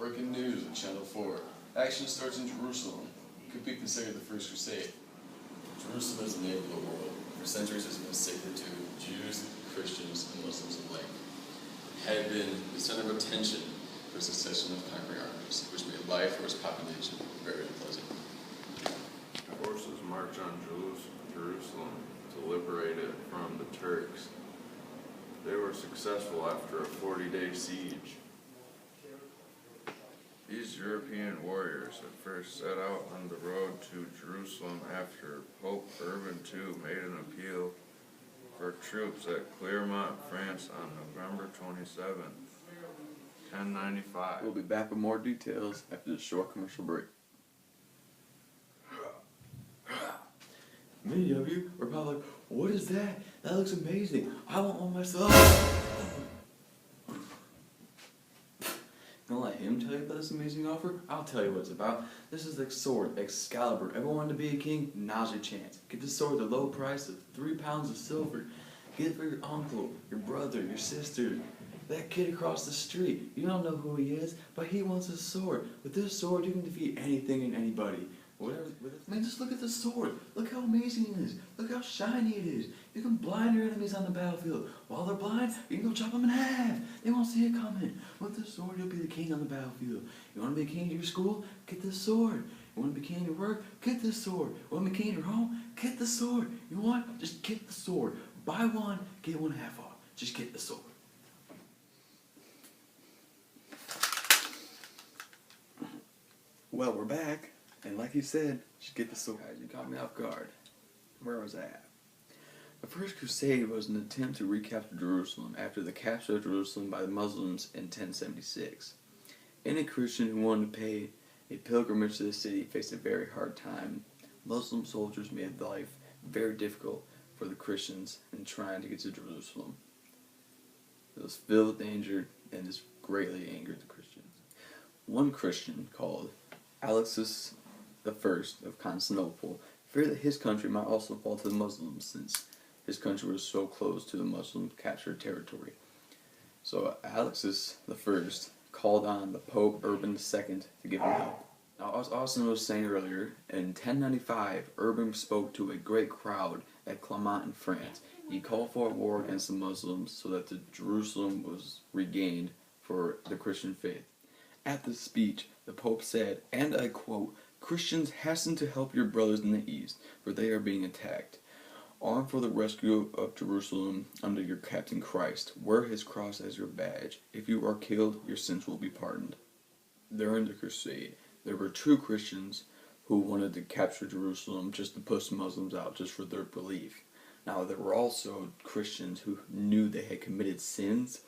Breaking news on Channel 4. Action starts in Jerusalem. Could be considered the First Crusade. Jerusalem is the name of the world. For centuries it has been sacred to Jews, Christians, and Muslims alike. It had been the center of attention for a succession of conquering armies, which made life for its population very unpleasant. Forces march on Jerusalem to liberate it from the Turks. They were successful after a 40-day siege. These European warriors had first set out on the road to Jerusalem after Pope Urban II made an appeal for troops at Clermont, France on November 27, 1095. We'll be back with more details after this short commercial break. Many of you are probably like, what is that? That looks amazing. I want one myself. Don't let him tell you about this amazing offer. I'll tell you what it's about. This is the sword, Excalibur. Everyone wanted to be a king? Now's your chance. Get this sword at the low price of 3 pounds of silver. Get it for your uncle, your brother, your sister, that kid across the street. You don't know who he is, but he wants a sword. With this sword, you can defeat anything and anybody. Whatever. Man, just look at the sword. Look how amazing it is. Look how shiny it is. You can blind your enemies on the battlefield. While they're blind, you can go chop them in half. They won't see it coming. With this sword, you'll be the king on the battlefield. You want to be a king at your school? Get this sword. You want to be king at your work? Get this sword. You want to be king at your home? Get the sword. You know what? Just get the sword. Buy one, get one half off. Just get the sword. Well, we're back. And like he said, just get the sword. Guys, you caught me off guard. Where was I at? The First Crusade was an attempt to recapture Jerusalem after the capture of Jerusalem by the Muslims in 1076. Any Christian who wanted to pay a pilgrimage to the city faced a very hard time. Muslim soldiers made life very difficult for the Christians in trying to get to Jerusalem. It was filled with danger, and this greatly angered the Christians. One Christian called Alexius I of Constantinople feared that his country might also fall to the Muslims since his country was so close to the Muslim captured territory. So Alexius I called on the Pope Urban II to give him help. Now, as Austin was saying earlier, in 1095, Urban spoke to a great crowd at Clermont in France. He called for a war against the Muslims so that the Jerusalem was regained for the Christian faith. At the speech, the Pope said, and I quote, "Christians, hasten to help your brothers in the East, for they are being attacked. Arm for the rescue of Jerusalem under your Captain Christ. Wear his cross as your badge. If you are killed, your sins will be pardoned." During the crusade, there were true Christians who wanted to capture Jerusalem just to push the Muslims out, just for their belief. Now, there were also Christians who knew they had committed sins,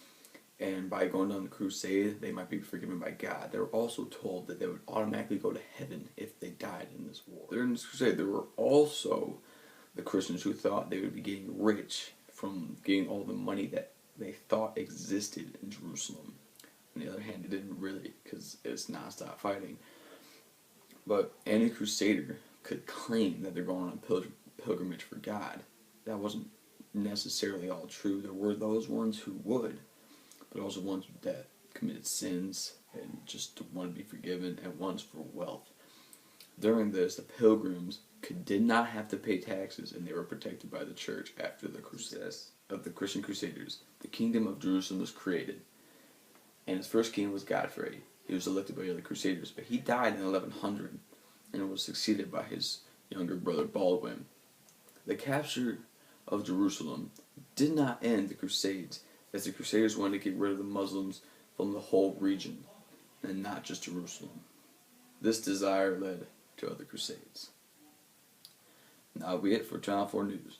and by going on the crusade, they might be forgiven by God. They were also told that they would automatically go to heaven if they died in this war. During this crusade, there were also the Christians who thought they would be getting rich from getting all the money that they thought existed in Jerusalem. On the other hand, it didn't really, because it's non-stop fighting. But any crusader could claim that they're going on a pilgrimage for God. That wasn't necessarily all true. There were those ones who would, but also ones that committed sins and just wanted to be forgiven, and ones for wealth. During this, the pilgrims did not have to pay taxes, and they were protected by the church. After the success of the Christian Crusaders, the kingdom of Jerusalem was created, and its first king was Godfrey. He was elected by the other Crusaders, but he died in 1100, and was succeeded by his younger brother Baldwin. The capture of Jerusalem did not end the Crusades, as the Crusaders wanted to get rid of the Muslims from the whole region, and not just Jerusalem. This desire led to other Crusades. And that'll be it for Channel 4 News.